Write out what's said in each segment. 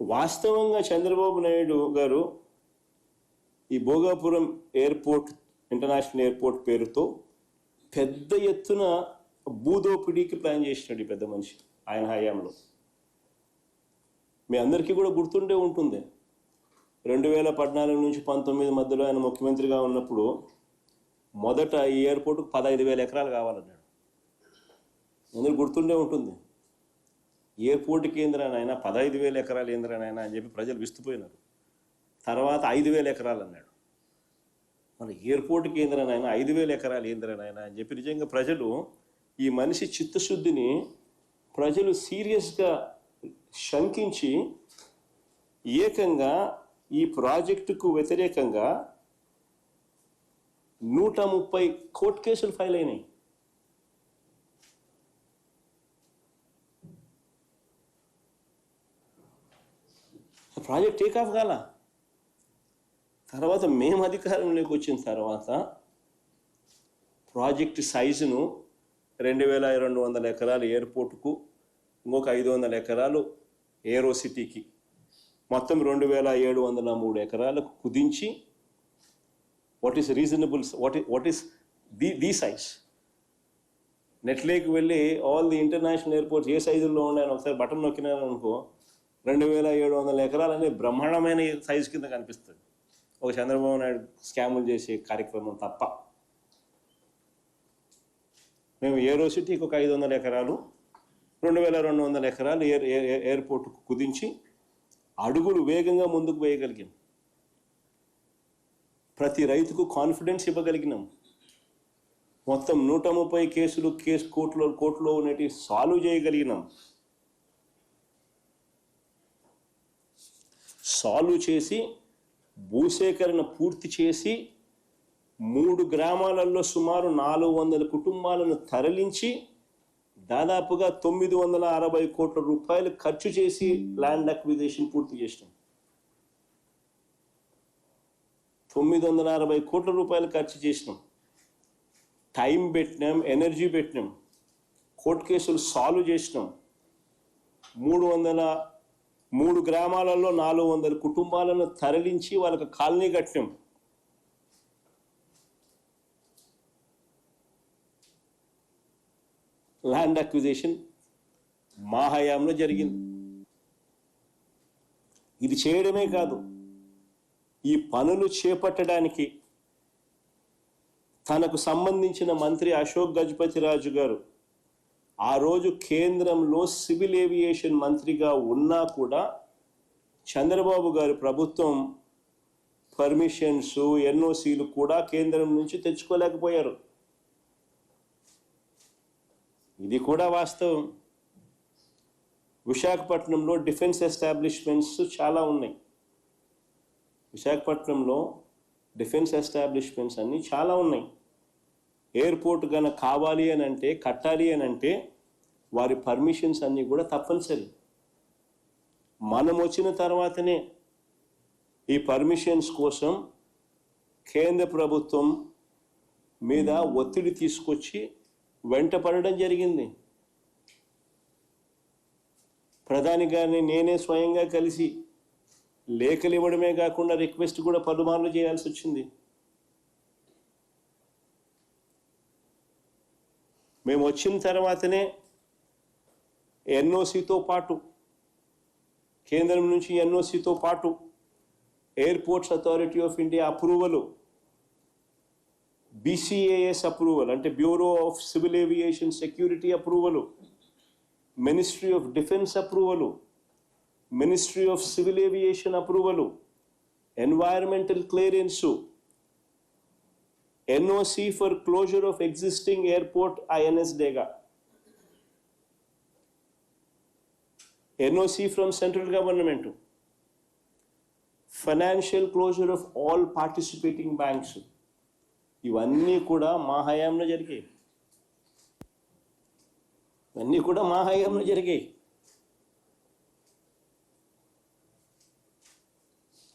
వాస్తవంగా చంద్రబాబు నాయుడు గారు ఈ భోగాపురం ఎయిర్పోర్ట్, ఇంటర్నేషనల్ ఎయిర్పోర్ట్ పేరుతో పెద్ద ఎత్తున భూదోపిడీకి ప్లాన్ చేసినాడు ఈ పెద్ద మనిషి ఆయన హయాంలో. మీ అందరికీ కూడా గుర్తుండే ఉంటుంది, 2014 నుంచి 19 మధ్యలో ఆయన ముఖ్యమంత్రిగా ఉన్నప్పుడు మొదట ఈ ఎయిర్పోర్టుకు 15,000 ఎకరాలు కావాలన్నాడు. అందరూ గుర్తుండే ఉంటుంది. ఎయిర్పోర్ట్ కేంద్రానైనా 15,000 ఎకరాలు ఏంద్రానైనా అని చెప్పి ప్రజలు విస్తుపోయినారు. తర్వాత 5,000 ఎకరాలు అన్నాడు. మన ఎయిర్పోర్ట్ కేంద్రానైనా 5,000 ఎకరాలు ఏంద్రానైనా అని చెప్పి నిజంగా ప్రజలు, ఈ మనిషి చిత్తశుద్ధిని ప్రజలు సీరియస్గా శంకించి ఏకంగా ఈ ప్రాజెక్టుకు వ్యతిరేకంగా 130 కోర్టు కేసులు ఫైల్ అయినాయి. ప్రాజెక్ట్ టేకాఫ్ కాల. తర్వాత మేము అధికారంలోకి వచ్చిన తర్వాత ప్రాజెక్టు సైజును 2,200 ఎకరాలు ఎయిర్పోర్టుకు, ఇంకొక 500 ఎకరాలు ఏరో సిటీకి, మొత్తం 2,703 ఎకరాలకు కుదించి what is reasonable, what is the size. నెట్లోకి వెళ్ళి ఆల్ ది ఇంటర్నేషనల్ ఎయిర్పోర్ట్స్ ఏ సైజుల్లో ఉన్నాయని ఒకసారి బటన్ నొక్కినారనుకో 2,700 ఎకరాలు అనేది బ్రహ్మాండమైన సైజు కింద కనిపిస్తుంది, ఒక చంద్రబాబు నాయుడు స్కాములు చేసే కార్యక్రమం తప్ప. మేము ఏరో సిటీకి ఒక 500 ఎకరాలు, 2,200 ఎకరాలు ఎయిర్పోర్టుకు కుదించి అడుగులు వేగంగా ముందుకు వేయగలిగాం. ప్రతి రైతుకు కాన్ఫిడెన్స్ ఇవ్వగలిగినాం. మొత్తం 130 కేసులు కోర్టులో ఉన్నటి సాల్వ్ చేయగలిగినాం. సాల్వ్ చేసి భూసేకరణ పూర్తి చేసి 3 గ్రామాలలో సుమారు 400 కుటుంబాలను తరలించి దాదాపుగా 960 కోట్ల రూపాయలు ఖర్చు చేసి ల్యాండ్ అక్విజిషన్ పూర్తి చేసినాం. 960 కోట్ల రూపాయలు ఖర్చు చేసినాం. టైం పెట్టినాం, ఎనర్జీ పెట్టినాం, కోర్టు కేసులు సాల్వ్ చేసినాం. 3 గ్రామాలలో 400 కుటుంబాలను తరలించి వాళ్ళకి కాలనీ కట్టినాం. ల్యాండ్ అక్విజిషన్ మా హయాంలో జరిగింది. ఇది చేయడమే కాదు, ఈ పనులు చేపట్టడానికి తనకు సంబంధించిన మంత్రి అశోక్ గజపతిరాజు గారు ఆ రోజు కేంద్రంలో సివిల్ ఏవియేషన్ మంత్రిగా ఉన్నా కూడా చంద్రబాబు గారి ప్రభుత్వం పర్మిషన్స్, ఎన్ఓసీలు కూడా కేంద్రం నుంచి తెచ్చుకోలేకపోయారు. ఇది కూడా వాస్తవం. విశాఖపట్నంలో డిఫెన్స్ ఎస్టాబ్లిష్మెంట్స్ చాలా ఉన్నాయి. విశాఖపట్నంలో డిఫెన్స్ ఎస్టాబ్లిష్మెంట్స్ అన్నీ చాలా ఉన్నాయి. ఎయిర్పోర్ట్ కనుక కావాలి అని అంటే, కట్టాలి అని అంటే వారి పర్మిషన్స్ అన్నీ కూడా తప్పనిసరి. మనం వచ్చిన తర్వాతనే ఈ పర్మిషన్స్ కోసం కేంద్ర ప్రభుత్వం మీద ఒత్తిడి తీసుకొచ్చి వెంట పడడం జరిగింది. ప్రధాని గారిని నేనే స్వయంగా కలిసి లేఖలు ఇవ్వడమే కాకుండా రిక్వెస్ట్ కూడా పలుమార్లు చేయాల్సి వచ్చింది. మేము వచ్చిన తర్వాతనే ఎన్ఓసితో పాటు, కేంద్రం నుంచి ఎన్ఓసితో పాటు airports authority of India approval, BCAS approval అంటే bureau of civil aviation security approval, ministry of defence approval, ministry of civil aviation approval, environmental clearance, NOC for closure of existing airport INS Dega, NOC from central government, financial closure of all participating banks. ఇవన్నీ కూడా మా హయాంలో జరిగాయి.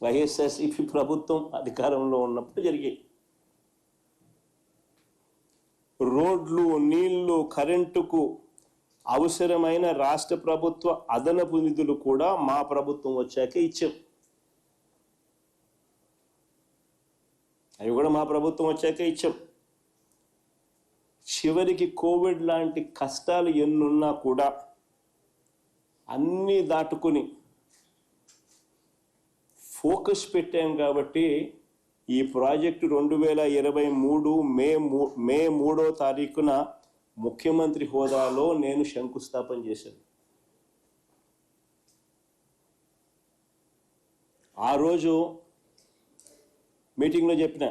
వైఎస్ఆర్సీపీ ప్రభుత్వం అధికారంలో ఉన్నప్పుడు జరిగాయి. రోడ్లు, నీళ్లు, కరెంటుకు అవసరమైన రాష్ట్ర ప్రభుత్వ అదనపు నిధులు కూడా మా ప్రభుత్వం వచ్చాకే ఇచ్చాం. అవి కూడా మా ప్రభుత్వం వచ్చాకే ఇచ్చాం. చివరికి కోవిడ్ లాంటి కష్టాలు ఎన్నున్నా కూడా అన్నీ దాటుకుని ఫోకస్ పెట్టాం కాబట్టి ఈ ప్రాజెక్టు 2023 మే 3వ తారీఖున ముఖ్యమంత్రి హోదాలో నేను శంకుస్థాపన చేశాను. ఆ రోజు మీటింగ్లో చెప్పిన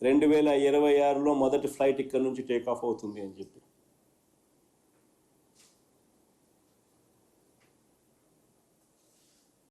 2026లో మొదటి ఫ్లైట్ ఇక్కడ నుంచి టేక్ ఆఫ్ అవుతుంది అని చెప్పి.